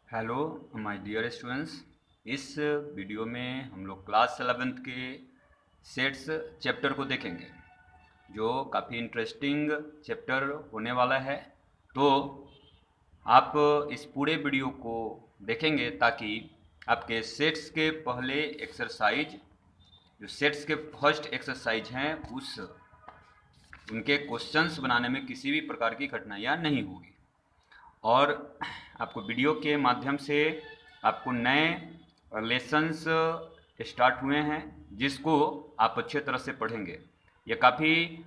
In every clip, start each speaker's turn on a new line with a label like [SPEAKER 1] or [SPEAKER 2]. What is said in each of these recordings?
[SPEAKER 1] Hello my dear students. इस video में हम लोग क्लास 11th के सेट्स चैप्टर को देखेंगे, जो काफ़ी इंटरेस्टिंग चैप्टर होने वाला है। तो आप इस पूरे वीडियो को देखेंगे ताकि आपके सेट्स के पहले एक्सरसाइज, जो सेट्स के फर्स्ट एक्सरसाइज हैं, उनके क्वेश्चंस बनाने में किसी भी प्रकार की कठिनाइयाँ नहीं होगी। और आपको वीडियो के माध्यम से आपको नए लेसन्स स्टार्ट हुए हैं, जिसको आप अच्छे तरह से पढ़ेंगे। ये काफ़ी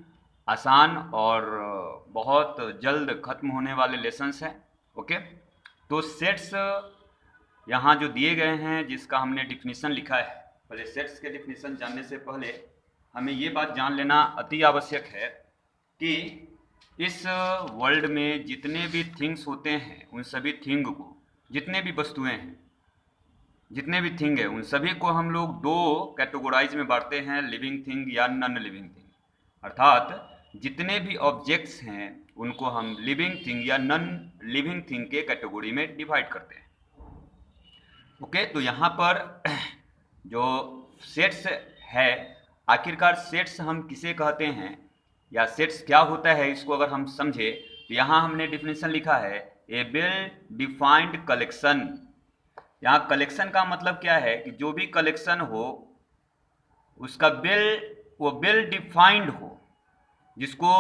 [SPEAKER 1] आसान और बहुत जल्द ख़त्म होने वाले लेसन्स हैं। ओके, तो सेट्स यहाँ जो दिए गए हैं, जिसका हमने डिफिनीसन लिखा है। पहले सेट्स के डिफिनीसन जानने से पहले हमें ये बात जान लेना अति आवश्यक है कि इस वर्ल्ड में जितने भी थिंग्स होते हैं, उन सभी थिंग को, जितने भी वस्तुएं हैं, जितने भी थिंग है, उन सभी को हम लोग दो कैटेगोराइज में बांटते हैं, लिविंग थिंग या नॉन लिविंग थिंग। अर्थात जितने भी ऑब्जेक्ट्स हैं उनको हम लिविंग थिंग या नॉन लिविंग थिंग के कैटेगरी में डिवाइड करते हैं। ओके, तो यहाँ पर जो सेट्स है, आखिरकार सेट्स हम किसे कहते हैं या सेट्स क्या होता है, इसको अगर हम समझे तो यहाँ हमने डिफिनेशन लिखा है, ए वेल डिफाइंड कलेक्शन। यहाँ कलेक्शन का मतलब क्या है कि जो भी कलेक्शन हो उसका वो वेल डिफाइंड हो, जिसको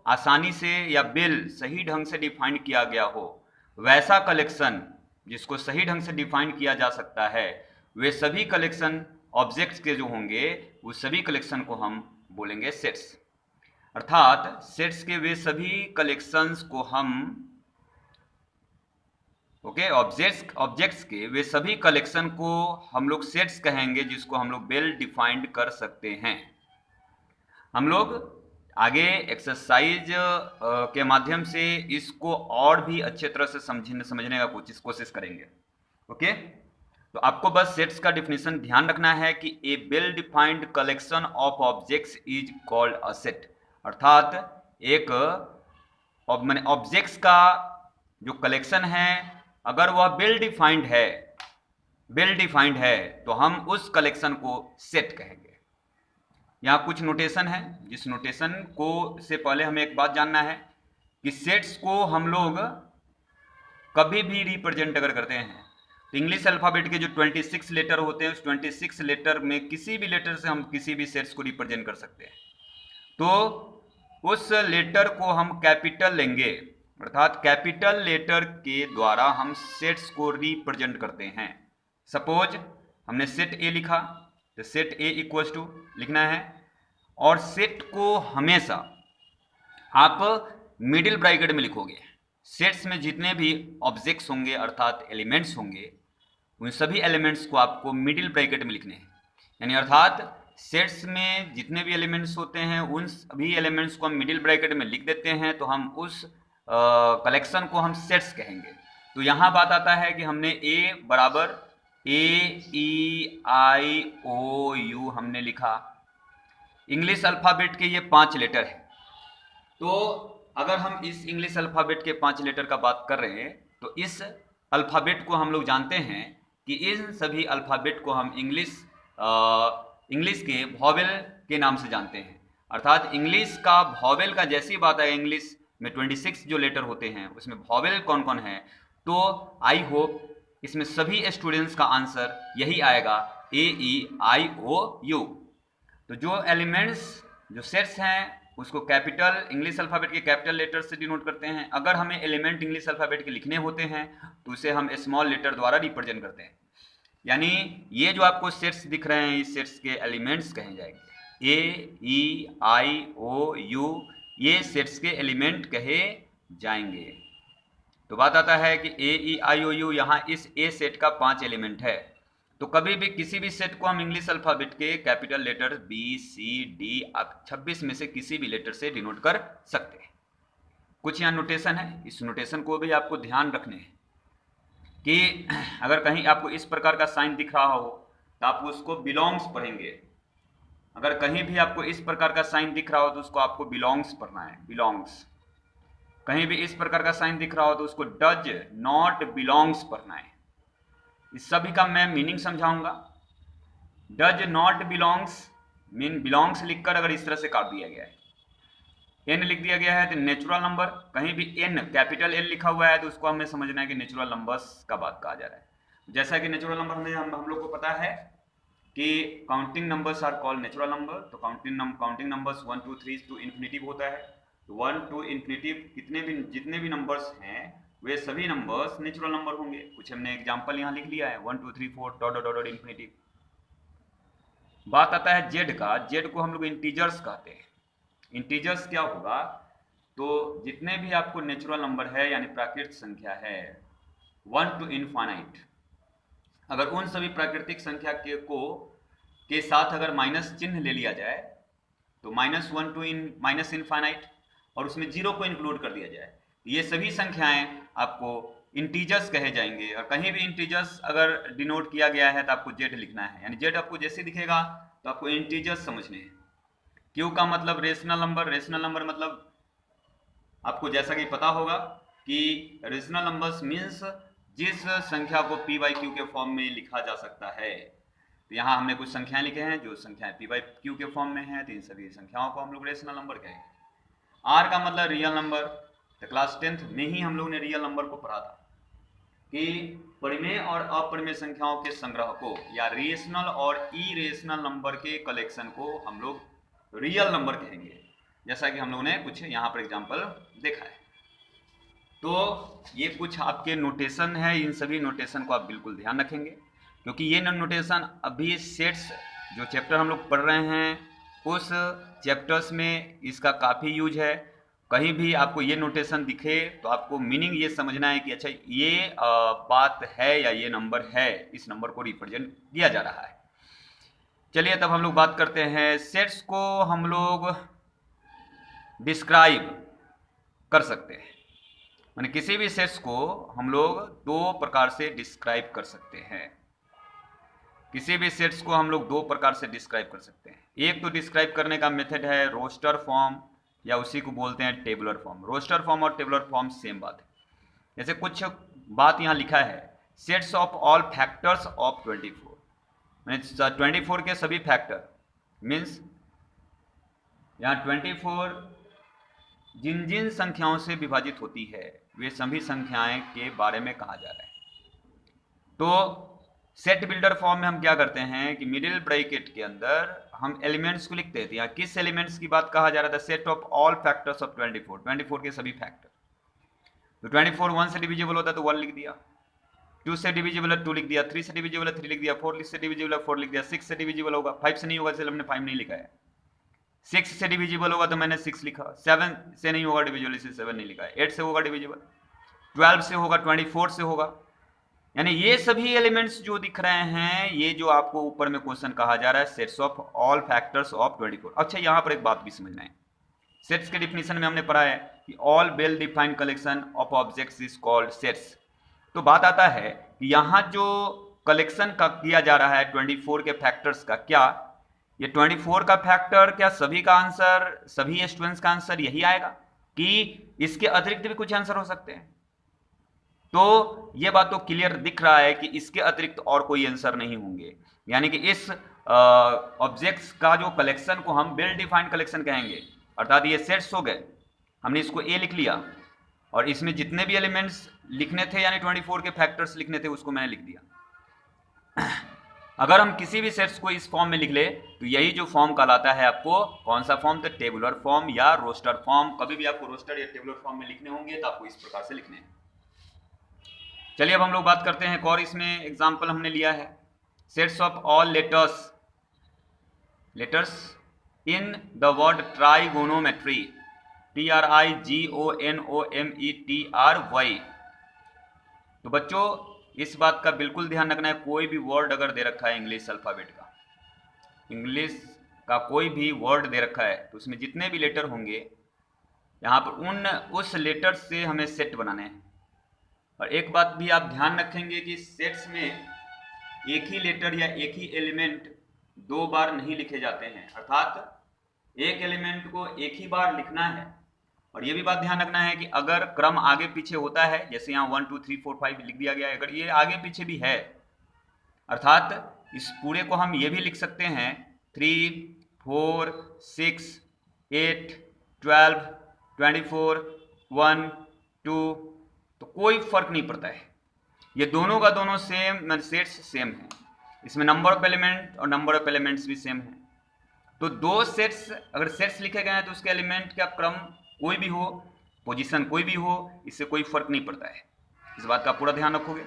[SPEAKER 1] आसानी से या वेल सही ढंग से डिफाइन किया गया हो, वैसा कलेक्शन जिसको सही ढंग से डिफाइन किया जा सकता है, वे सभी कलेक्शन ऑब्जेक्ट्स के जो होंगे, उस सभी कलेक्शन को हम बोलेंगे सेट्स। अर्थात सेट्स के वे सभी कलेक्शंस को हम ऑब्जेक्ट्स के वे सभी कलेक्शन को हम लोग सेट्स कहेंगे, जिसको हम लोग वेल डिफाइंड कर सकते हैं। हम लोग आगे एक्सरसाइज के माध्यम से इसको और भी अच्छे तरह से समझने का कोशिश करेंगे। ओके, तो आपको बस सेट्स का डिफिनेशन ध्यान रखना है कि a well defined collection of objects is called a set. अर्थात एक मैंने ऑब्जेक्ट्स का जो कलेक्शन है, अगर वह वेल डिफाइंड है तो हम उस कलेक्शन को सेट कहेंगे। यहाँ कुछ नोटेशन है, जिस नोटेशन को से पहले हमें एक बात जानना है कि सेट्स को हम लोग कभी भी रिप्रेजेंट अगर करते हैं तो इंग्लिश अल्फाबेट के जो 26 लेटर होते हैं, उस 26 लेटर में किसी भी लेटर से हम किसी भी सेट्स को रिप्रेजेंट कर सकते हैं। तो उस लेटर को हम कैपिटल लेंगे, अर्थात कैपिटल लेटर के द्वारा हम सेट्स को रिप्रेजेंट करते हैं। सपोज हमने सेट ए लिखा, तो सेट ए इक्वल्स टू लिखना है, और सेट को हमेशा आप मिडिल ब्रैकेट में लिखोगे। सेट्स में जितने भी ऑब्जेक्ट्स होंगे, अर्थात एलिमेंट्स होंगे, उन सभी एलिमेंट्स को आपको मिडिल ब्रैकेट में लिखने हैं। यानी अर्थात सेट्स में जितने भी एलिमेंट्स होते हैं, उन सभी एलिमेंट्स को हम मिडिल ब्रैकेट में लिख देते हैं, तो हम उस कलेक्शन को हम सेट्स कहेंगे। तो यहाँ बात आता है कि हमने ए बराबर AEIOU हमने लिखा। इंग्लिश अल्फाबेट के ये 5 लेटर है। तो अगर हम इस इंग्लिश अल्फाबेट के 5 लेटर का बात कर रहे हैं, तो इस अल्फाबेट को हम लोग जानते हैं कि इन सभी अल्फाबेट को हम इंग्लिश के वॉवेल के नाम से जानते हैं। अर्थात इंग्लिश का वॉवेल का जैसी बात है, इंग्लिश में 26 जो लेटर होते हैं उसमें वॉवेल कौन कौन है, तो आई होप इसमें सभी स्टूडेंट्स का आंसर यही आएगा, AEIOU। तो जो एलिमेंट्स, जो सेट्स हैं, उसको कैपिटल इंग्लिश अल्फाबेट के कैपिटल लेटर से डिनोट करते हैं। अगर हमें एलिमेंट इंग्लिश अल्फाबेट के लिखने होते हैं तो उसे हम स्मॉल लेटर द्वारा रिप्रेजेंट करते हैं। यानी ये जो आपको सेट्स दिख रहे हैं, इस सेट्स के एलिमेंट्स कहे जाएंगे, AEIOU, ये सेट्स के एलिमेंट कहे जाएंगे। तो बात आता है कि AEIOU यहाँ इस ए सेट का 5 एलिमेंट है। तो कभी भी किसी भी सेट को हम इंग्लिश अल्फाबेट के कैपिटल लेटर BCD 26 में से किसी भी लेटर से डिनोट कर सकते हैं। कुछ यहाँ नोटेशन है, इस नोटेशन को भी आपको ध्यान रखने हैं कि अगर कहीं आपको इस प्रकार का साइन दिख रहा हो तो आप उसको बिलोंग्स पढ़ेंगे। अगर कहीं भी आपको इस प्रकार का साइन दिख रहा हो तो उसको आपको बिलोंग्स पढ़ना है, बिलोंग्स। कहीं भी इस प्रकार का साइन दिख रहा हो तो उसको डज नॉट बिलोंग्स पढ़ना है। इस सभी का मैं मीनिंग समझाऊंगा। Does not belongs mean belongs लिखकर अगर इस तरह से काट दिया गया है, एन लिख दिया गया है तो नेचुरल नंबर, कहीं भी एन कैपिटल एन लिखा हुआ है तो उसको हमें समझना है कि नेचुरल नंबर्स का बात कहा जा रहा है। जैसा कि नेचुरल नंबर हमें हम लोग को पता है कि counting numbers are called natural number, तो काउंटिंग नंबर्स 1 2 3 टू इन्फिनिटिव होता है। तो 1 टू इन्फिनिटिव जितने भी नंबर्स हैं वे सभी नंबर्स नेचुरल नंबर होंगे। कुछ हमने एग्जाम्पल यहाँ लिख लिया है 1 2 3 4 डॉट डॉट डॉट इन्फिनिटिव। बात आता है जेड का, जेड को हम लोग इंटीजर्स कहते हैं। इंटीजर्स क्या होगा, तो जितने भी आपको नेचुरल नंबर है यानी प्राकृतिक संख्या है 1 टू इनफाइनाइट, अगर उन सभी प्राकृतिक संख्या के साथ अगर माइनस चिन्ह ले लिया जाए तो -1 टू माइनस इनफाइनाइट और उसमें 0 को इंक्लूड कर दिया जाए, ये सभी संख्याएं आपको इंटीजर्स कहे जाएंगे। और कहीं भी इंटीजर्स अगर डिनोट किया गया है तो आपको जेड लिखना है, यानी जेड आपको जैसे दिखेगा तो आपको इंटीजर्स समझने हैं। क्यू का मतलब रेशनल नंबर, रेशनल नंबर मतलब आपको जैसा कि पता होगा कि रेशनल नंबर्स मीन्स जिस संख्या को p बाई क्यू के फॉर्म में लिखा जा सकता है। तो यहाँ हमने कुछ संख्याएं लिखे हैं जो संख्याएं p बाई क्यू के फॉर्म में है, तो इन सभी संख्याओं को हम लोग रेशनल नंबर कहेंगे। r का मतलब रियल नंबर, तो क्लास 10th में ही हम लोग ने रियल नंबर को पढ़ा था कि परिमेय और अपरिमेय संख्याओं के संग्रह को या रेशनल और इरेशनल नंबर के कलेक्शन को हम लोग रियल नंबर कहेंगे, जैसा कि हम लोगों ने कुछ यहाँ पर एग्जाम्पल देखा है। तो ये कुछ आपके नोटेशन है, इन सभी नोटेशन को आप बिल्कुल ध्यान रखेंगे क्योंकि ये नोटेशन अभी सेट्स जो चैप्टर हम लोग पढ़ रहे हैं उस चैप्टर्स में इसका काफ़ी यूज है। कहीं भी आपको ये नोटेशन दिखे तो आपको मीनिंग ये समझना है कि अच्छा ये बात है या ये नंबर है, इस नंबर को रिप्रेजेंट किया जा रहा है। चलिए तब हम लोग बात करते हैं, सेट्स को हम लोग डिस्क्राइब कर सकते हैं, माने किसी भी सेट्स को हम लोग दो प्रकार से डिस्क्राइब कर सकते हैं। किसी भी सेट्स को हम लोग दो प्रकार से डिस्क्राइब कर सकते हैं। एक तो डिस्क्राइब करने का मेथड है रोस्टर फॉर्म या उसी को बोलते हैं टेबुलर फॉर्म। रोस्टर फॉर्म और टेबुलर फॉर्म सेम बात है। जैसे कुछ बात यहाँ लिखा है, sets of all factors of 24, means 24 के सभी फैक्टर, मीन्स यहाँ 24 जिन जिन संख्याओं से विभाजित होती है वे सभी संख्याएं के बारे में कहा जा रहा है। तो सेट बिल्डर फॉर्म में हम क्या करते हैं कि मिडिल ब्रैकेट के अंदर हम एलिमेंट्स को लिखते हैं। यहाँ किस एलिमेंट्स की बात कहा जा रहा था, set of all factors of 24 के सभी फैक्टर। तो 24 1 से डिविजिबल होता है तो 1 लिख दिया, 2 से डिविजिबल है 2 लिख दिया, 3 से डिविजिबल है 3 लिख दिया, 4 से डिविजिबल है 4 लिख दिया, 6 से डिविजिबल होगा, 5 से नहीं होगा इसलिए हमने 5 नहीं लिखा है, 6 से डिविजिबल होगा तो मैंने 6 लिखा, 7 से नहीं होगा डिविजिबल इसलिए 7 नहीं लिखा है, 8 से होगा डिविजिबल, 12 से होगा, 24 से होगा। यानी ये सभी एलिमेंट्स जो दिख रहे हैं, ये जो आपको ऊपर में क्वेश्चन कहा जा रहा है sets of all factors of 24। अच्छा यहाँ पर एक बात भी समझना है, सेट्स के डिफिनीशन में हमने पढ़ा है कि all well defined collection of objects is called sets. तो बात आता है कि यहाँ जो कलेक्शन का किया जा रहा है 24 के फैक्टर्स का, क्या ये 24 का फैक्टर क्या सभी का आंसर, सभी स्टूडेंट्स का आंसर यही आएगा कि इसके अतिरिक्त भी कुछ आंसर हो सकते हैं? तो ये बात तो क्लियर दिख रहा है कि इसके अतिरिक्त और कोई आंसर नहीं होंगे, यानी कि इस ऑब्जेक्ट्स का जो कलेक्शन को हम वेल डिफाइंड कलेक्शन कहेंगे। अर्थात ये सेट्स हो गए, हमने इसको ए लिख लिया और इसमें जितने भी एलिमेंट्स लिखने थे यानी 24 के फैक्टर्स लिखने थे उसको मैंने लिख दिया। अगर हम किसी भी सेट्स को इस फॉर्म में लिख ले तो यही जो फॉर्म कहलाता है आपको कौन सा फॉर्म, तो टेबुलर फॉर्म या रोस्टर फॉर्म। कभी भी आपको रोस्टर या टेबुलर फॉर्म में लिखने होंगे तो आपको इस प्रकार से लिखने हैं। चलिए अब हम लोग बात करते हैं एक और, इसमें एग्जाम्पल हमने लिया है sets of all letters in the word trigonometry, TRIGONOMETRY। तो बच्चों इस बात का बिल्कुल ध्यान रखना है, कोई भी वर्ड अगर दे रखा है इंग्लिश अल्फाबेट का, इंग्लिश का कोई भी वर्ड दे रखा है तो उसमें जितने भी लेटर होंगे यहाँ पर उस लेटर से हमें सेट बनाने हैं। और एक बात भी आप ध्यान रखेंगे कि सेट्स में एक ही लेटर या एक ही एलिमेंट दो बार नहीं लिखे जाते हैं, अर्थात एक एलिमेंट को एक ही बार लिखना है। और ये भी बात ध्यान रखना है कि अगर क्रम आगे पीछे होता है, जैसे यहाँ 1 2 3 4 5 लिख दिया गया है, अगर ये आगे पीछे भी है अर्थात इस पूरे को हम ये भी लिख सकते हैं 3, 4, 6, 8, 12, 24, 1, 2, तो कोई फर्क नहीं पड़ता है। ये दोनों का दोनों सेम सेट्स सेम है, इसमें नंबर ऑफ एलिमेंट और नंबर ऑफ एलिमेंट्स भी सेम है। तो दो सेट्स अगर सेट्स लिखे गए हैं तो उसके एलिमेंट का क्रम कोई भी हो, पोजीशन कोई भी हो, इससे कोई फर्क नहीं पड़ता है। इस बात का पूरा ध्यान रखोगे।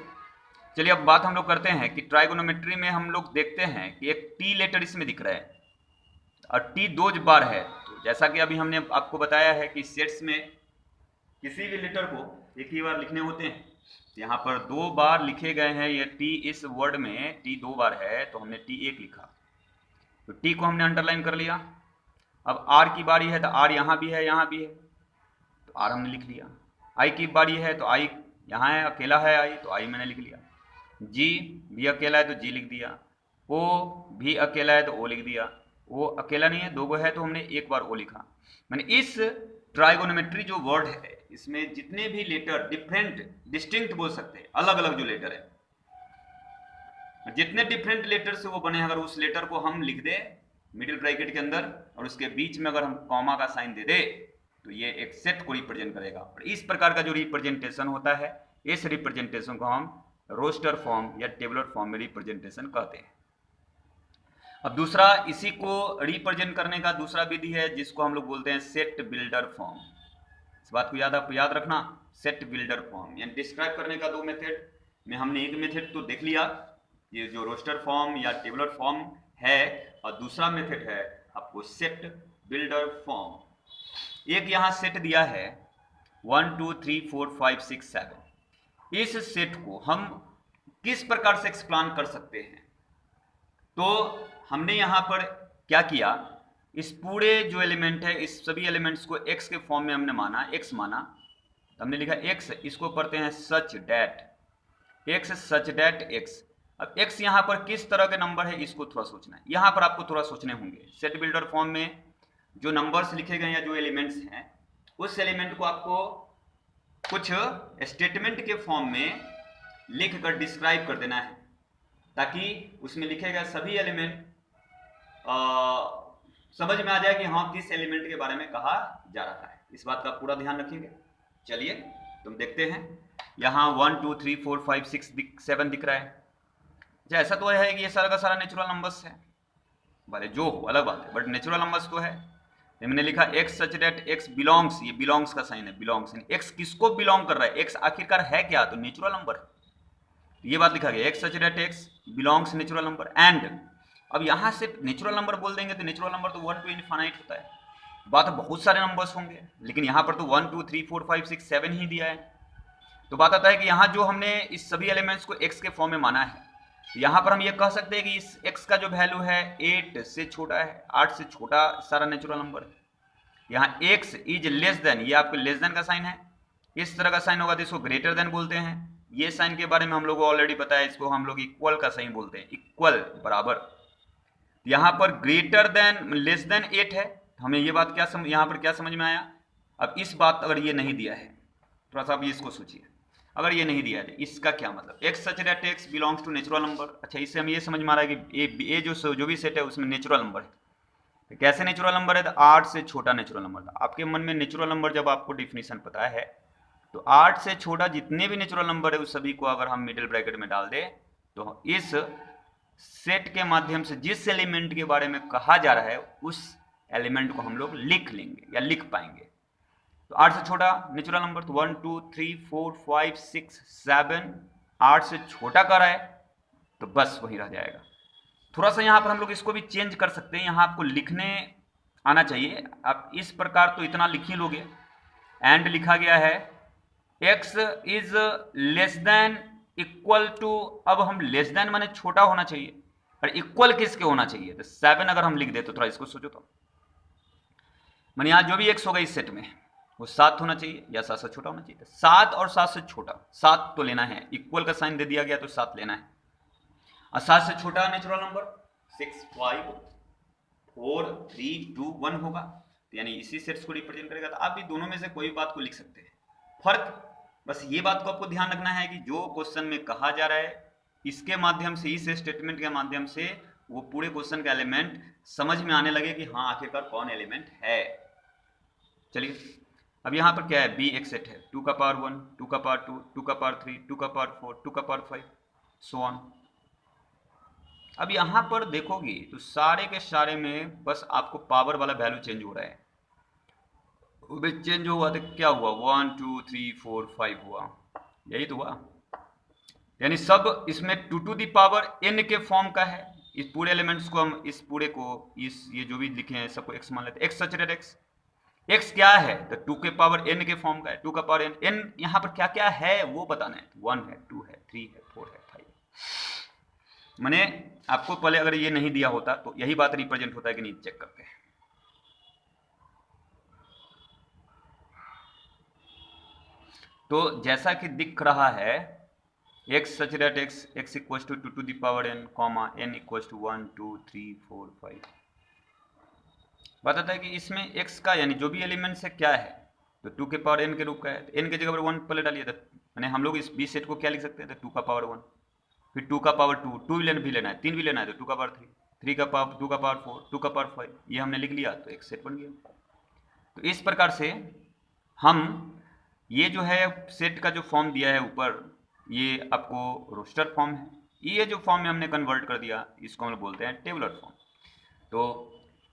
[SPEAKER 1] चलिए अब बात हम लोग करते हैं कि ट्राइगोनोमेट्री में हम लोग देखते हैं कि एक टी लेटर इसमें दिख रहा है और टी 2 बार है। तो जैसा कि अभी हमने आपको बताया है कि सेट्स में किसी भी लेटर को एक ही बार लिखने होते हैं। यहाँ पर 2 बार लिखे गए हैं, ये टी इस वर्ड में टी 2 बार है तो हमने टी 1 लिखा, तो टी को हमने अंडरलाइन कर लिया। अब आर की बारी है तो आर यहाँ भी है, यहाँ भी है, तो आर हमने लिख लिया। आई की बारी है तो आई यहाँ है, अकेला है आई, तो आई मैंने लिख लिया। जी भी अकेला है तो जी लिख दिया। ओ भी अकेला है तो ओ लिख दिया। ओ अकेला नहीं है, 2 गो है तो हमने 1 बार ओ लिखा। मैंने इस ट्राइगोनोमेट्री जो वर्ड है इसमें जितने भी लेटर डिफरेंट डिस्टिंक्ट बोल सकते हैं, अलग अलग जो लेटर है, जितने डिफरेंट लेटर से वो बने, अगर उस लेटर को हम लिख दे मिडिल ब्रैकेट के अंदर और उसके बीच में अगर हम कॉमा का साइन दे दे तो ये एक सेट को रिप्रेजेंट करेगा। और इस प्रकार का जो रिप्रेजेंटेशन होता है, इस रिप्रेजेंटेशन को हम रोस्टर फॉर्म या टेबुलर फॉर्म में रिप्रेजेंटेशन कहते हैं। अब दूसरा इसी को रिप्रेजेंट करने का दूसरा विधि है जिसको हम लोग बोलते हैं सेट बिल्डर फॉर्म। इस बात को याद रखना, सेट बिल्डर फॉर्म यानी डिस्क्राइब करने का 2 मेथड में हमने एक मेथड तो देख लिया, ये जो रोस्टर फॉर्म या टेबुलर फॉर्म है, और दूसरा मेथड है आपको सेट बिल्डर फॉर्म। एक यहाँ सेट दिया है 1 2 3 4 5 6 7। इस सेट को हम किस प्रकार से एक्सप्लेन कर सकते हैं? तो हमने यहाँ पर क्या किया, इस पूरे जो एलिमेंट है इस सभी एलिमेंट्स को x के फॉर्म में हमने माना, x माना, तो हमने लिखा x, इसको पढ़ते हैं सच डैट x। अब x यहाँ पर किस तरह के नंबर है इसको थोड़ा सोचना है, यहाँ पर आपको थोड़ा सोचने होंगे। सेट बिल्डर फॉर्म में जो नंबर्स लिखे गए या जो एलिमेंट्स हैं उस एलिमेंट को आपको कुछ स्टेटमेंट के फॉर्म में लिख कर डिस्क्राइब कर देना है, ताकि उसमें लिखे गए सभी एलिमेंट समझ में आ जाए कि हाँ किस एलिमेंट के बारे में कहा जा रहा है। इस बात का पूरा ध्यान रखेंगे। चलिए तुम देखते हैं, यहाँ 1 2 3 4 5 6 7 दिख रहा है। ऐसा तो है कि ये सारा का सारा नेचुरल नंबर्स है, भले जो हो अलग बात है, बट नेचुरल नंबर्स तो है। मैंने लिखा x such that x belongs, ये बिलोंग्स का साइन है, बिलोंग्स x किसको बिलोंग कर रहा है, x आखिरकार है क्या, तो नेचुरल नंबर है। ये बात लिखा गया x such that x belongs natural number. And अब यहाँ से नेचुरल नंबर बोल देंगे तो नेचुरल नंबर तो 1 to इनफाइनाइट होता है, बात बहुत सारे नंबर्स होंगे, लेकिन यहाँ पर तो 1 2 3 4 5 6 7 ही दिया है। तो बात आता है कि यहाँ जो हमने इस सभी एलिमेंट्स को x के फॉर्म में माना है, यहाँ पर हम ये कह सकते हैं कि इस x का जो वैल्यू है 8 से छोटा है, 8 से छोटा सारा नेचुरल नंबर है। यहाँ x इज लेस देन, ये आपको लेस देन का साइन है, इस तरह का साइन होगा तो इसको ग्रेटर देन बोलते हैं। ये साइन के बारे में हम लोग को ऑलरेडी पता है, इसको हम लोग इक्वल का साइन बोलते हैं, इक्वल बराबर। यहाँ पर ग्रेटर देन लेस देन 8 है, हमें ये बात क्या यहाँ पर क्या समझ में आया। अब इस बात अगर ये नहीं दिया है, थोड़ा सा आप इसको सोचिए, अगर ये नहीं दिया है इसका क्या मतलब, x such that x belongs to natural number. अच्छा, इससे हम ये समझ में आ रहा है कि ये जो भी सेट है उसमें नेचुरल नंबर है। तो कैसे नेचुरल नंबर है, तो 8 से छोटा नेचुरल नंबर था। आपके मन में नेचुरल नंबर जब आपको डिफिनीशन पता है तो 8 से छोटा जितने भी नेचुरल नंबर है उस सभी को अगर हम मिडिल ब्रैकेट में डाल दें तो इस सेट के माध्यम से जिस एलिमेंट के बारे में कहा जा रहा है उस एलिमेंट को हम लोग लिख लेंगे या लिख पाएंगे। तो 8 से छोटा नेचुरल नंबर, तो 1 2 3 4 5 6 7, 8 से छोटा कर रहा है तो बस वही रह जाएगा। थोड़ा सा यहाँ पर हम लोग इसको भी चेंज कर सकते हैं, यहाँ आपको लिखने आना चाहिए। आप इस प्रकार तो इतना लिख ही लोगे। एंड लिखा गया है x is less than equal to, अब हम लेस देन माने छोटा होना चाहिए, और इक्वल किसके होना चाहिए, तो 7 अगर हम लिख दे तो थोड़ा इसको सोचो, तो माने यहाँ जो भी x होगा इस सेट में वो 7 होना चाहिए या 7 से छोटा होना चाहिए। 7 और 7 से छोटा, 7 तो लेना है, इक्वल का साइन दे दिया गया तो 7 लेना है। और 7 से छोटा नेचुरल नंबर 6 5 4 3 2 1 होगा, तो यानी इसी सेट्स को रिप्रेजेंट करेगा। तो आप भी दोनों में से कोई बात को लिख सकते हैं। फर्क बस ये बात को आपको ध्यान रखना है कि जो क्वेश्चन में कहा जा रहा है इसके माध्यम से, इस स्टेटमेंट के माध्यम से वो पूरे क्वेश्चन का एलिमेंट समझ में आने लगे कि हाँ आखिरकार कौन एलिमेंट है। चलिए अब यहाँ पर क्या है, बी एक सेट है, 2 का पावर 1, 2 का पावर 2, 2 का पावर 3, 2 का पावर 4, 2 का पावर 5, सो ऑन। अब यहाँ पर देखोगी तो सारे के सारे में बस आपको पावर वाला वैल्यू चेंज हो रहा है। चेंज हुआ तो क्या हुआ, 1 2 3 4 5 हुआ, यही तो हुआ। यानी सब इसमें 2 टू दी पावर n के फॉर्म का है। इस पूरे एलिमेंट्स को हम, इस पूरे को, इस ये जो भी लिखे हैं सबको x मान लेते हैं। x सचरेट x, x क्या है तो 2 के पावर n के फॉर्म का है, 2 का पावर n। n यहाँ पर क्या क्या है वो बताना है, 1 है, 2 है, 3 है, 4 है, 5। मैंने आपको पहले अगर ये नहीं दिया होता तो यही बात रिप्रेजेंट होता है कि नहीं, चेक करते हैं। तो जैसा कि दिख रहा है, x such that x equals to 2 to the power n, comma n equals to 1 2 3 4 5। बताता है कि इसमें x का यानी जो भी एलिमेंट्स है क्या है तो 2 के पावर n के रूप का है, तो n के जगह पर 1 पहले डालिए, तो यानी हम लोग इस b सेट को क्या लिख सकते हैं, तो 2 का पावर 1, फिर 2 का पावर 2, 2 भी लेना है, 3 भी लेना है तो 2 का पावर 3, 3 का पावर 2 का पावर 4, 2 का पावर 5, ये हमने लिख लिया तो एक सेट बन गया। तो इस प्रकार से हम ये जो है सेट का जो फॉर्म दिया है ऊपर, ये आपको रोस्टर फॉर्म है, ये जो फॉर्म में हमने कन्वर्ट कर दिया इसको हम लोग बोलते हैं टेबुलर फॉर्म। तो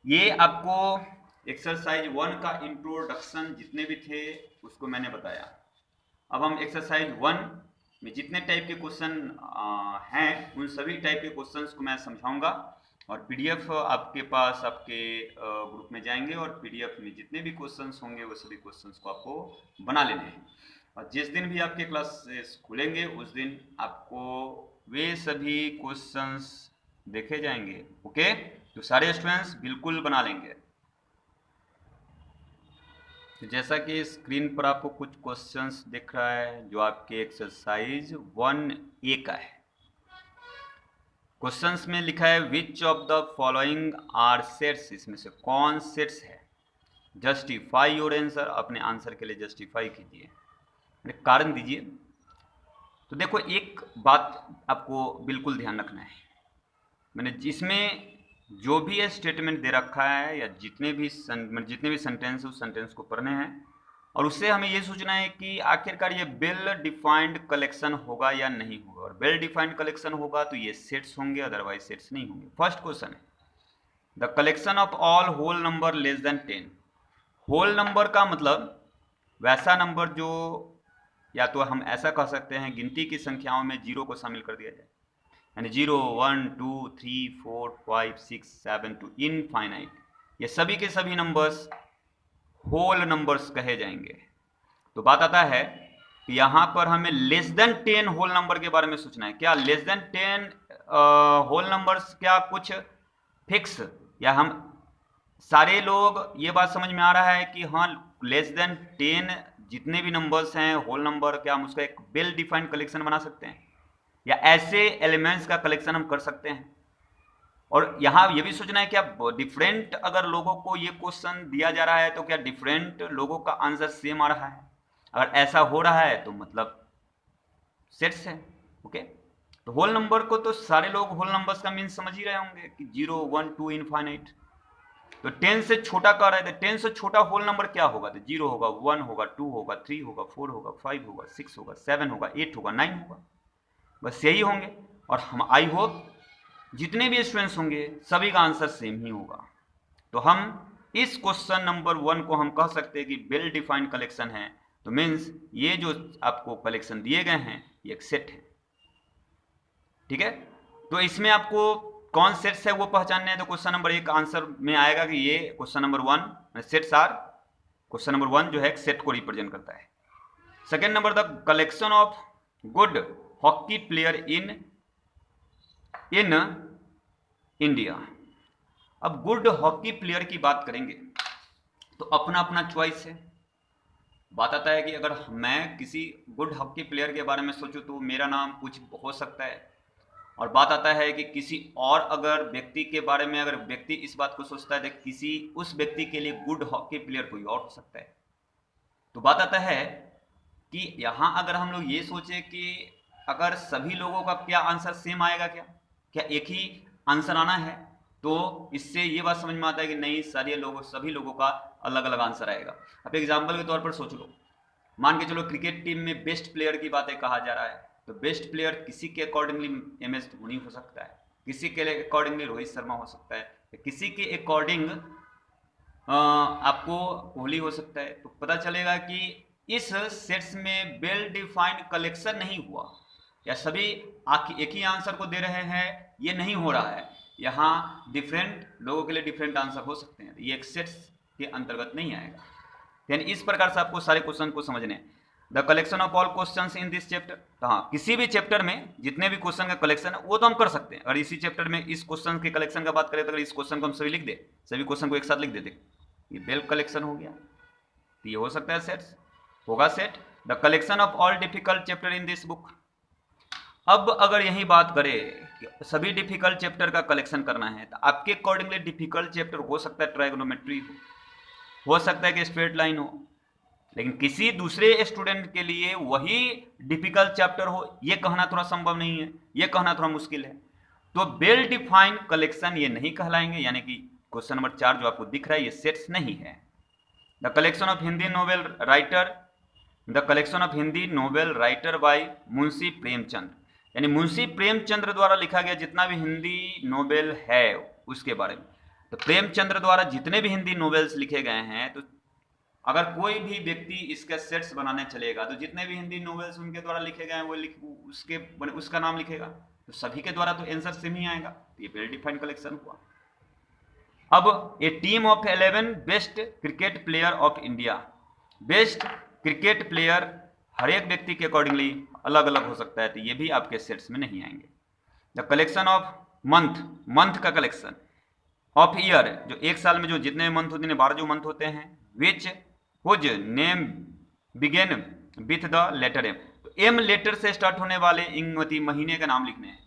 [SPEAKER 1] ये आपको एक्सरसाइज 1 का इंट्रोडक्शन जितने भी थे उसको मैंने बताया। अब हम एक्सरसाइज 1 में जितने टाइप के क्वेश्चन हैं उन सभी टाइप के क्वेश्चंस को मैं समझाऊंगा, और पीडीएफ आपके पास आपके ग्रुप में जाएंगे, और पीडीएफ में जितने भी क्वेश्चंस होंगे वो सभी क्वेश्चंस को आपको बना लेने हैं, और जिस दिन भी आपके क्लासेस खुलेंगे उस दिन आपको वे सभी क्वेश्चंस देखे जाएंगे। ओके, तो सारे स्टूडेंट्स बिल्कुल बना लेंगे। तो जैसा कि स्क्रीन पर आपको कुछ क्वेश्चंस दिख रहा है जो आपके एक्सरसाइज 1A का है। क्वेश्चंस में लिखा है which of the following are sets, इसमें से कौन सेट्स है, जस्टिफाई योर आंसर, अपने आंसर के लिए जस्टिफाई कीजिए, कारण दीजिए। तो देखो एक बात आपको बिल्कुल ध्यान रखना है, मैंने जिसमें जो भी स्टेटमेंट दे रखा है या जितने भी सेंटेंस उस सेंटेंस को पढ़ने हैं, और उससे हमें ये सोचना है कि आखिरकार ये वेल डिफाइंड कलेक्शन होगा या नहीं होगा, और वेल डिफाइंड कलेक्शन होगा तो ये सेट्स होंगे, अदरवाइज सेट्स नहीं होंगे। फर्स्ट क्वेश्चन है the collection of all whole number less than 10। Whole number का मतलब वैसा नंबर जो, या तो हम ऐसा कह सकते हैं गिनती की संख्याओं में जीरो को शामिल कर दिया जाए, यानी 0 1 2 3 4 5 6 7 टू इनफाइनाइट, ये सभी के सभी नंबर्स होल नंबर्स कहे जाएंगे। तो बात आता है कि यहाँ पर हमें लेस देन 10 होल नंबर के बारे में सोचना है। क्या लेस देन 10 होल नंबर्स क्या कुछ फिक्स, या हम सारे लोग ये बात समझ में आ रहा है कि हाँ लेस देन 10 जितने भी नंबर्स हैं होल नंबर, क्या हम उसका एक वेल डिफाइंड कलेक्शन बना सकते हैं, या ऐसे एलिमेंट्स का कलेक्शन हम कर सकते हैं। और यहाँ ये भी सोचना है क्या डिफरेंट अगर लोगों को ये क्वेश्चन दिया जा रहा है तो क्या डिफरेंट लोगों का आंसर सेम आ रहा है, अगर ऐसा हो रहा है तो मतलब सेट्स है। ओके, तो होल नंबर को तो सारे लोग होल नंबर्स का मीन्स समझ ही रहे होंगे कि 0 1 2 इनफाइनाइट। तो 10 से छोटा कह रहे थे, 10 से छोटा होल नंबर क्या होगा, तो 0 होगा, 1 होगा, 2 होगा, 3 होगा, 4 होगा, 5 होगा, 6 होगा, 7 होगा, 8 होगा, 9 होगा, बस यही होंगे। और हम आई होप जितने भी स्टूडेंट्स होंगे सभी का आंसर सेम ही होगा। तो हम इस क्वेश्चन नंबर 1 को हम कह सकते हैं कि वेल डिफाइंड कलेक्शन है। तो मीन्स ये जो आपको कलेक्शन दिए गए हैं ये एक सेट है, ठीक है। तो इसमें आपको कौन सेट्स है वो पहचानने हैं। तो क्वेश्चन नंबर 1 आंसर में आएगा कि ये question number 1 sets are, question number 1 जो है सेट को रिप्रेजेंट करता है। Second number the collection of good hockey player in India. अब गुड हॉकी प्लेयर की बात करेंगे तो अपना अपना चॉइस है। बात आता है कि अगर मैं किसी गुड हॉकी प्लेयर के बारे में सोचूं तो मेरा नाम कुछ हो सकता है, और बात आता है कि किसी और अगर व्यक्ति के बारे में अगर व्यक्ति इस बात को सोचता है तो किसी उस व्यक्ति के लिए गुड हॉकी प्लेयर कोई और हो सकता है। तो बात आता है कि यहाँ अगर हम लोग ये सोचे कि अगर सभी लोगों का क्या आंसर सेम आएगा, क्या एक ही आंसर आना है? तो इससे ये बात समझ में आता है कि नहीं, सभी लोगों का अलग अलग आंसर आएगा। अब एग्जाम्पल के तौर पर सोच लो, मान के चलो क्रिकेट टीम में बेस्ट प्लेयर की बातें कहा जा रहा है, तो बेस्ट प्लेयर किसी के अकॉर्डिंगली MS धोनी हो सकता है, किसी के अकॉर्डिंगली रोहित शर्मा हो सकता है, किसी के अकॉर्डिंग आपको कोहली हो सकता है। तो पता चलेगा कि इस सेट्स में वेल डिफाइंड कलेक्शन नहीं हुआ, या सभी एक ही आंसर को दे रहे हैं, ये नहीं हो रहा है। यहाँ डिफरेंट लोगों के लिए डिफरेंट आंसर हो सकते हैं, ये एक सेट्स के अंतर्गत नहीं आएगा। यानी इस प्रकार से आपको सारे क्वेश्चन को समझने हैं। The collection of all questions in this chapter, तो हाँ, किसी भी चैप्टर में जितने भी क्वेश्चन का कलेक्शन है वो तो हम कर सकते हैं। अगर इसी चैप्टर में इस क्वेश्चन के कलेक्शन का बात करें, तो अगर इस क्वेश्चन को हम सभी लिख दे, सभी क्वेश्चन को एक साथ लिख देते, ये वेल कलेक्शन हो गया, तो ये हो सकता है सेट्स, होगा set. The collection of all difficult chapter in this book. अब अगर यही बात करें कि सभी डिफिकल्ट चैप्टर का कलेक्शन करना है, तो आपके अकॉर्डिंगली डिफिकल्ट चैप्टर हो सकता है ट्राइगोनोमेट्री हो सकता है कि स्ट्रेट लाइन हो, लेकिन किसी दूसरे स्टूडेंट के लिए वही डिफिकल्ट चैप्टर हो, ये कहना थोड़ा संभव नहीं है, ये कहना थोड़ा मुश्किल है। तो वेल डिफाइंड कलेक्शन ये नहीं कहलाएंगे, यानी कि क्वेश्चन नंबर 4 जो आपको दिख रहा है ये सेट्स नहीं है। The collection of Hindi novel writer, the collection of Hindi novel writer bye Munshi Premchand, यानी मुंशी प्रेमचंद्र द्वारा लिखा गया जितना भी हिंदी नोवेल है उसके बारे में। तो प्रेमचंद्र द्वारा जितने भी हिंदी नोवेल्स लिखे गए हैं, तो अगर कोई भी व्यक्ति इसका सेट्स बनाने चलेगा, तो जितने भी हिंदी नोवेल्स उनके द्वारा लिखे गए हैं वो उसका नाम लिखेगा, तो सभी के द्वारा तो आंसर सेम ही आएगा। तो ये वेल डिफाइंड कलेक्शन हुआ। अब a team of 11 best cricket player of India, best cricket player हर एक व्यक्ति के अकॉर्डिंगली अलग अलग हो सकता है, तो ये भी आपके सेट्स में नहीं आएंगे। द कलेक्शन ऑफ मंथ का कलेक्शन, ऑफ ईयर जो एक साल में जो जितने मंथ होते हैं, 12 जो मंथ होते हैं, which whose name begin with the letter M, तो एम लेटर से स्टार्ट होने वाले इंगवती महीने का नाम लिखने हैं।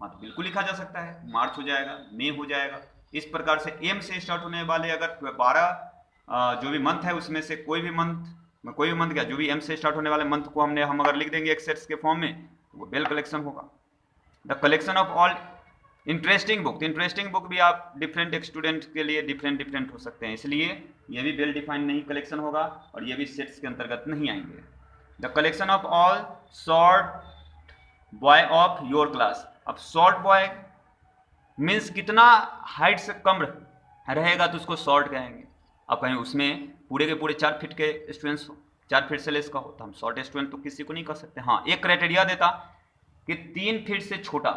[SPEAKER 1] हाँ, तो बिल्कुल लिखा जा सकता है, मार्च हो जाएगा, मई हो जाएगा। इस प्रकार से एम से स्टार्ट होने वाले अगर 12 जो भी मंथ है उसमें से कोई भी मंथ क्या, जो भी एम से स्टार्ट होने वाले मंथ को हम अगर लिख देंगे एक सेट्स के फॉर्म में, तो वो वेल कलेक्शन होगा। The collection of all interesting book, interesting book भी आप डिफरेंट स्टूडेंट के लिए डिफरेंट हो सकते हैं, इसलिए ये भी वेल डिफाइंड नहीं कलेक्शन होगा और ये भी सेट्स के अंतर्गत नहीं आएंगे। The collection of all short boy of your class, अब शॉर्ट बॉय मीन्स कितना हाइट से कम रहेगा तो उसको शॉर्ट कहेंगे। अब कहीं उसमें पूरे के पूरे 4 फीट के स्टूडेंट्स हो, 4 फीट से लेस का हो, तो हम शॉर्ट स्टूडेंट तो किसी को नहीं कर सकते। हाँ, एक क्राइटेरिया देता कि 3 फीट से छोटा,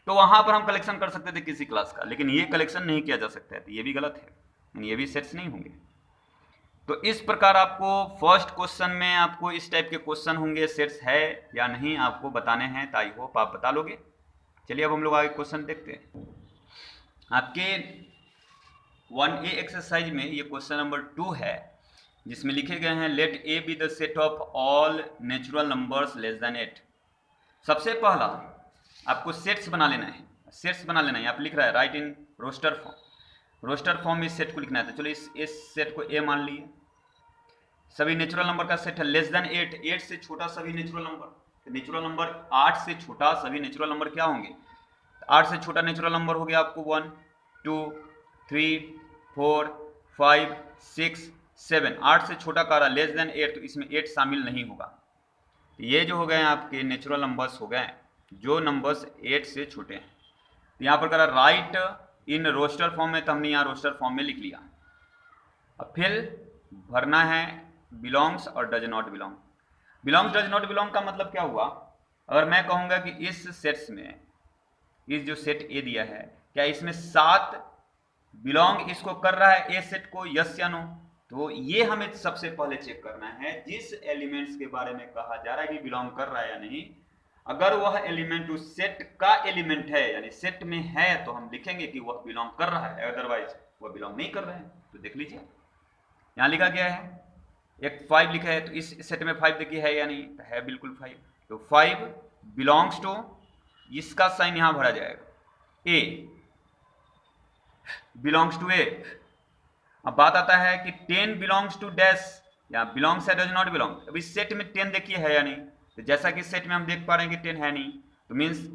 [SPEAKER 1] तो वहां पर हम कलेक्शन कर सकते थे किसी क्लास का, लेकिन ये कलेक्शन नहीं किया जा सकता है, तो ये भी गलत है, ये भी सेट्स नहीं होंगे। तो इस प्रकार आपको फर्स्ट क्वेश्चन में आपको इस टाइप के क्वेश्चन होंगे, सेट्स है या नहीं आपको बताने हैं, तो आई होप आप बता लोगे। चलिए अब हम लोग आगे क्वेश्चन देखते हैं। आपके 1A एक्सरसाइज में ये क्वेश्चन नंबर 2 है, जिसमें लिखे गए हैं let A be the set of all natural numbers less than 8। सबसे पहला आपको सेट्स बना लेना है, सेट्स बना लेना है। आप लिख रहा है write in roster form, roster form में इस सेट को लिखना है। तो चलो इस सेट को ए मान लिए, सभी नेचुरल नंबर का सेट है लेस देन 8, 8 से छोटा सभी नेचुरल नंबर, तो नेचुरल नंबर 8 से छोटा सभी नेचुरल नंबर क्या होंगे, 8 से छोटा नेचुरल नंबर हो गया आपको 1 2 3 4 5 6 7, 8 से छोटा का रहा लेस देन 8, तो इसमें 8 शामिल नहीं होगा। तो ये जो हो गए आपके नेचुरल नंबर्स हो गए जो नंबर्स 8 से छोटे हैं। तो यहाँ पर करा राइट इन रोस्टर फॉर्म में, तो हमने यहाँ रोस्टर फॉर्म में लिख लिया। अब फिर भरना है बिलोंग्स और does not belong. Belongs does not belong का मतलब क्या हुआ, अगर मैं कहूँगा कि इस सेट्स में, इस जो सेट ए दिया है, क्या इसमें 7 बिलोंग इसको कर रहा है ए सेट को, यस या नो, तो ये हमें सबसे पहले चेक करना है जिस एलिमेंट्स के बारे में कहा जा रहा है कि बिलोंग कर रहा है या नहीं। अगर वह एलिमेंट उस सेट का एलिमेंट है, यानी सेट में है, तो हम लिखेंगे कि वह बिलोंग कर रहा है, अदरवाइज वह बिलोंग नहीं कर रहे हैं। तो देख लीजिए यहाँ लिखा गया है, एक 5 लिखा है, तो इस सेट में 5 देखिए है या नहीं, तो है बिल्कुल 5, तो 5 बिलोंग्स टू, इसका साइन यहां भरा जाएगा ए, बिलोंग्स टू ए। अब बात आता है कि 10 बिलोंग्स टू डैश, या बिलोंग्स है डज नॉट बिलोंग। अब इस सेट में 10 देखिए है या नहीं, तो जैसा कि सेट में हम देख पा रहे हैं कि 10 है नहीं, तो मीन्स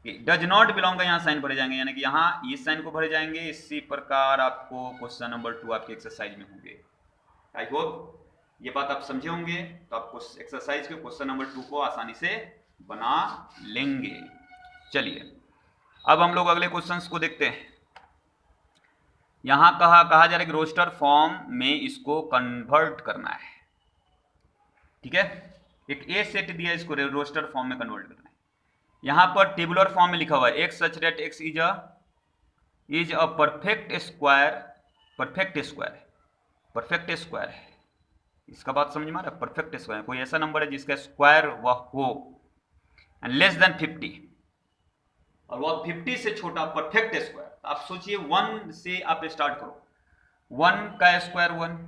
[SPEAKER 1] डज नॉट बिलोंग का यहाँ साइन भरे जाएंगे, यानी कि यहाँ इस साइन को भरे जाएंगे। इसी प्रकार आपको क्वेश्चन नंबर 2 आपके एक्सरसाइज में होंगे। आई होप ये बात आप समझे होंगे, तो आपको एक्सरसाइज के क्वेश्चन नंबर 2 को आसानी से बना लेंगे। चलिए अब हम लोग अगले क्वेश्चंस को देखते हैं। यहां कहा जा रहा है कि रोस्टर फॉर्म में इसको कन्वर्ट करना है, ठीक है। एक ए सेट दिया, इसको रोस्टर फॉर्म में कन्वर्ट करना है। यहां पर टेबुलर फॉर्म में लिखा हुआ है x such that x is a perfect square. Perfect square है, इसका बात समझ में आ रहा है। परफेक्ट स्क्वायर कोई ऐसा नंबर है जिसका स्क्वायर वह हो एंड लेस देन 50, और वह 50 से छोटा परफेक्ट स्क्वायर। आप सोचिए 1 से आप स्टार्ट करो, 1 का स्क्वायर 1,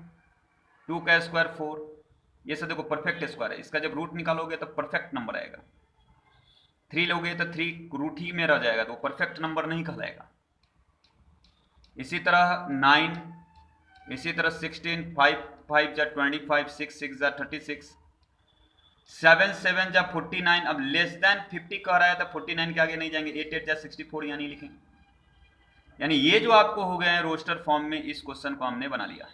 [SPEAKER 1] 2 का स्क्वायर 4, ये सब देखो परफेक्ट स्क्वायर है। इसका जब रूट निकालोगे तो परफेक्ट नंबर आएगा। 3 लोगे तो 3 रूट ही में रह जाएगा, तो परफेक्ट नंबर नहीं कहलाएगा। इसी तरह 9, इसी तरह 16, 5 5 जा 25, 6 6 जा 36, 7 7 जा 49। अब लेस देन 50 कह रहा है तो 49 के आगे नहीं जाएंगे, 8 8 जा 64 यानी लिखेंगे। यानी ये जो आपको हो गए हैं रोस्टर फॉर्म में, इस क्वेश्चन को हमने बना लिया।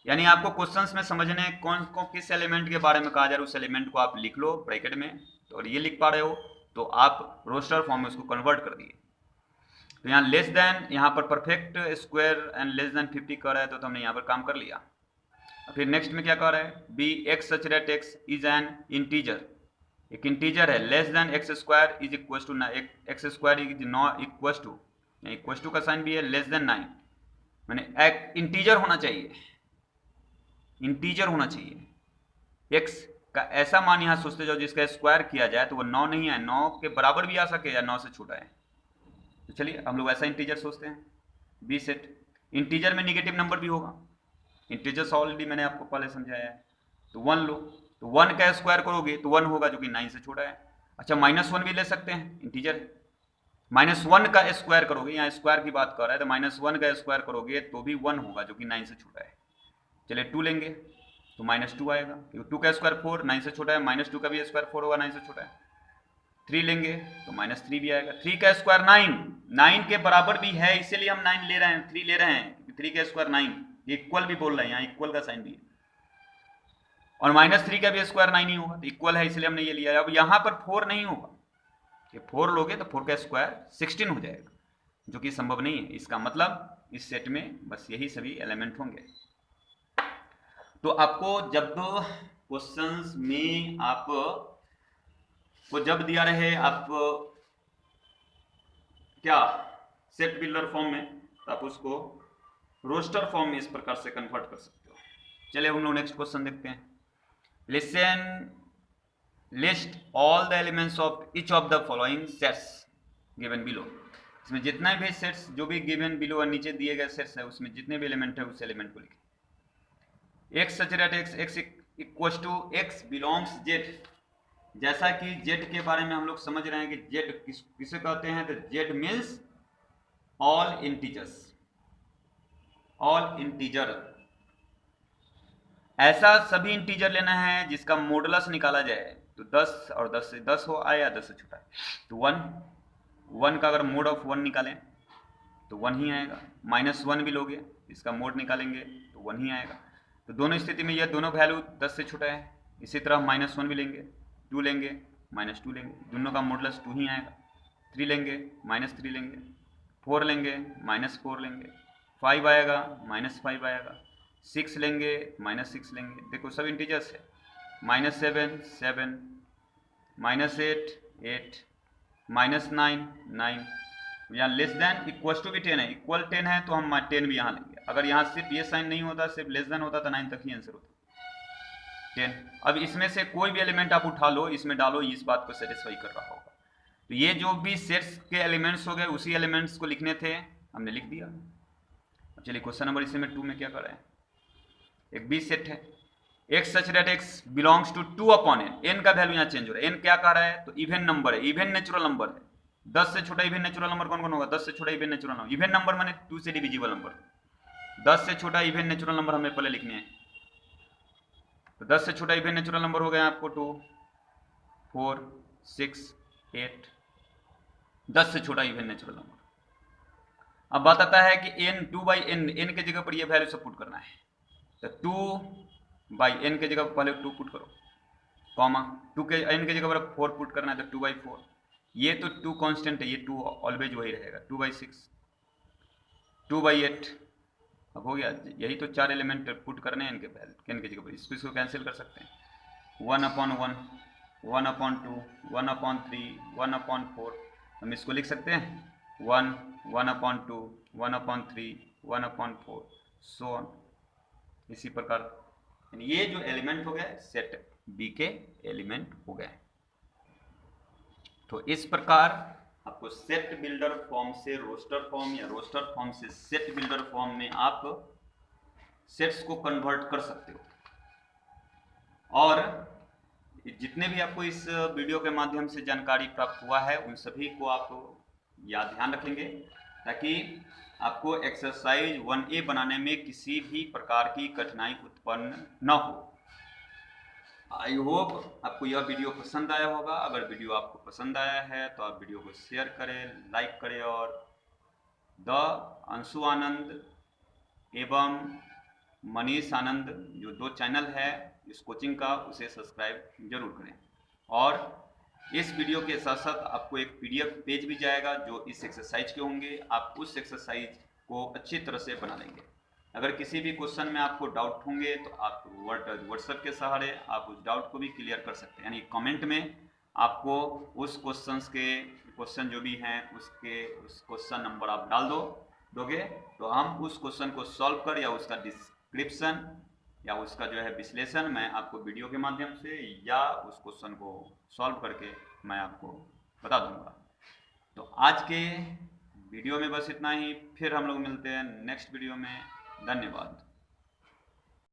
[SPEAKER 1] यानी आपको क्वेश्चंस में समझने कौन को किस एलिमेंट के बारे में कहा जा रहा है, उस एलिमेंट को आप लिख लो ब्रैकेट में, तो और ये लिख पा रहे हो तो आप रोस्टर फॉर्म में उसको कन्वर्ट कर दिए। तो यहाँ लेस देन, यहाँ पर perfect square and less than 50 कर रहा है, तो हमने यहाँ पर काम कर लिया। फिर नेक्स्ट में क्या कह रहा है, B x such that x is an integer. एक इंटीजर है, less than x square is equal to, x square is not equal to का साइन भी है, लेस देन 9, मैंने एक इंटीजर होना चाहिए, इंटीजर होना चाहिए। एक्स का ऐसा मान यहाँ सोचते जाओ जिसका स्क्वायर किया जाए तो वो 9 नहीं है, 9 के बराबर भी आ सके या 9 से छोटा है। तो चलिए हम लोग ऐसा इंटीजर सोचते हैं। बी सेट इंटीजर में निगेटिव नंबर भी होगा, इंटीजर्स ऑलरेडी मैंने आपको पहले समझाया है। तो 1 लो, तो 1 का स्क्वायर करोगे तो 1 होगा जो कि 9 से छोटा है। अच्छा -1 भी ले सकते हैं, इंटीजर -1 का स्क्वायर करोगे, यहाँ स्क्वायर की बात कर रहा है, तो -1 का स्क्वायर करोगे तो भी 1 होगा जो कि 9 से छोटा है। चलिए 2 लेंगे तो -2 आएगा, क्योंकि 2 का स्क्वायर 4, 9 से छोटा है, -2 का भी स्क्वायर 4 होगा, 9 से छोटा है। 3 लेंगे तो -3 भी आएगा। 3 का स्क्वायर 9 के बराबर भी है, इसीलिए हम 9 ले रहे हैं, 3 ले रहे हैं, क्योंकि 3 का स्क्वायर 9, इक्वल भी बोल रहे हैं, यहाँ इक्वल का साइन भी है। और -3 का भी स्क्वायर 9 ही होगा, तो इक्वल है इसलिए हमने ये लिया। अब यहाँ पर 4 नहीं होगा, ये 4 लोगे तो 4 का स्क्वायर 16 हो जाएगा, जो कि संभव नहीं है। इसका मतलब इस सेट में बस यही सभी एलिमेंट होंगे। तो आपको जब क्वेश्चंस में आप को जब दिया रहे आप क्या सेट बिल्डर फॉर्म में, तो आप उसको रोस्टर फॉर्म में इस प्रकार से कन्वर्ट कर सकते हो। चलिए हम लोग नेक्स्ट क्वेश्चन देखते हैं। List all the elements of each of the following sets given below. इसमें जितना भी सेट्स जो भी गिवन बिलो और नीचे दिए गए सेट्स है, उसमें जितने भी एलिमेंट है उस एलिमेंट को लिखें। X such that x equal to x belongs Z. जैसा कि जेड के बारे में हम लोग समझ रहे हैं कि जेड किसे कहते हैं, तो Z means all integers, all integer. ऐसा सभी इंटीजर लेना है जिसका मॉडुलस निकाला जाए तो 10 और 10 से 10 हो आया, 10 से छोटा है तो 1 का अगर मोड ऑफ 1 निकालें तो 1 ही आएगा। -1 भी लोगे, इसका मोड निकालेंगे तो 1 ही आएगा। तो दोनों स्थिति में ये दोनों वैल्यू 10 से छोटा है। इसी तरह -1 भी लेंगे, 2 लेंगे, -2 लेंगे, दोनों का मॉडुलस 2 ही आएगा। 3 लेंगे, -3 लेंगे, 4 लेंगे, -4 लेंगे, 5 आएगा, -5 आएगा, 6 लेंगे, -6 लेंगे। देखो सब इंटीजर्स है। -7 7, -8 8, -9 9। यहाँ लेस देन इक्वल टू भी 10 है, इक्वल 10 है तो हम 10 भी यहाँ लेंगे। अगर यहाँ सिर्फ ये साइन नहीं होता, सिर्फ लेस देन होता तो 9 तक ही आंसर होता 10। अब इसमें से कोई भी एलिमेंट आप उठा लो, इसमें डालो, इस बात को सेटिस्फाई कर रहा होगा। तो ये जो भी सेट्स के एलिमेंट्स हो गए, उसी एलिमेंट्स को लिखने थे, हमने लिख दिया। चलिए क्वेश्चन नंबर इसी में 2 में क्या कर रहे हैं। एक बी सेट है, x such that x belongs to 2 upon N. N का वैल्यू यहाँ चेंज हो रहा है। एन क्या कह रहा है, तो इवन नंबर है, इवन नेचुरल नंबर है। 10 से छोटा इवन नेचुरल नंबर कौन कौन होगा, 10 से छोटा even natural number. Even number माने 2 से डिविजिबल नंबर। 10 से छोटा इवन नेचुरल नंबर हमें पहले लिखने हैं। तो 10 से छोटा इवन नेचुरल नंबर हो गया आपको 2। 4, 6, 8, 10 से छोटा इवन नेचुरल नंबर। अब बात आता है कि n 2/n, n के जगह पर ये वैल्यू सब पुट करना है, तो 2/n के जगह पर पहले 2 पुट करो, कॉमा 2 के n के जगह पर 4 पुट करना है तो 2/4। ये तो 2 कांस्टेंट है, ये 2 ऑलवेज वही रहेगा। 2/6, 2/8। अब हो गया, यही तो 4 एलिमेंट पुट करने हैं n के जगह पर, इसको कैंसिल कर सकते हैं। 1/1, 1/2, 1/3, 1/4। हम इसको लिख सकते हैं 1, 1/2, 1/3, 1/4, सो ऑन। इसी प्रकार ये जो एलिमेंट हो गए सेट बी के एलिमेंट हो गए। तो इस प्रकार आपको सेट बिल्डर फॉर्म से रोस्टर फॉर्म या रोस्टर फॉर्म से सेट बिल्डर फॉर्म में आप सेट्स को कन्वर्ट कर सकते हो। और जितने भी आपको इस वीडियो के माध्यम से जानकारी प्राप्त हुआ है उन सभी को आप याद ध्यान रखेंगे, ताकि आपको एक्सरसाइज 1A बनाने में किसी भी प्रकार की कठिनाई उत्पन्न न हो। आई होप आपको यह वीडियो पसंद आया होगा। अगर वीडियो आपको पसंद आया है तो आप वीडियो को शेयर करें, लाइक करें, और द अंशु आनंद एवं मनीष आनंद जो 2 चैनल है इस कोचिंग का, उसे सब्सक्राइब जरूर करें। और इस वीडियो के साथ साथ आपको एक PDF पेज भी जाएगा जो इस एक्सरसाइज के होंगे। आप उस एक्सरसाइज को अच्छी तरह से बना लेंगे। अगर किसी भी क्वेश्चन में आपको डाउट होंगे तो आप व्हाट्सएप के सहारे आप उस डाउट को भी क्लियर कर सकते हैं। यानी कमेंट में आपको उस क्वेश्चन जो भी हैं उस क्वेश्चन नंबर आप दोगे तो हम उस क्वेश्चन को सॉल्व कर या उसका डिस्क्रिप्शन या उसका जो है विश्लेषण मैं आपको वीडियो के माध्यम से या उस क्वेश्चन को सॉल्व करके मैं आपको बता दूंगा। तो आज के वीडियो में बस इतना ही, फिर हम लोग मिलते हैं नेक्स्ट वीडियो में। धन्यवाद।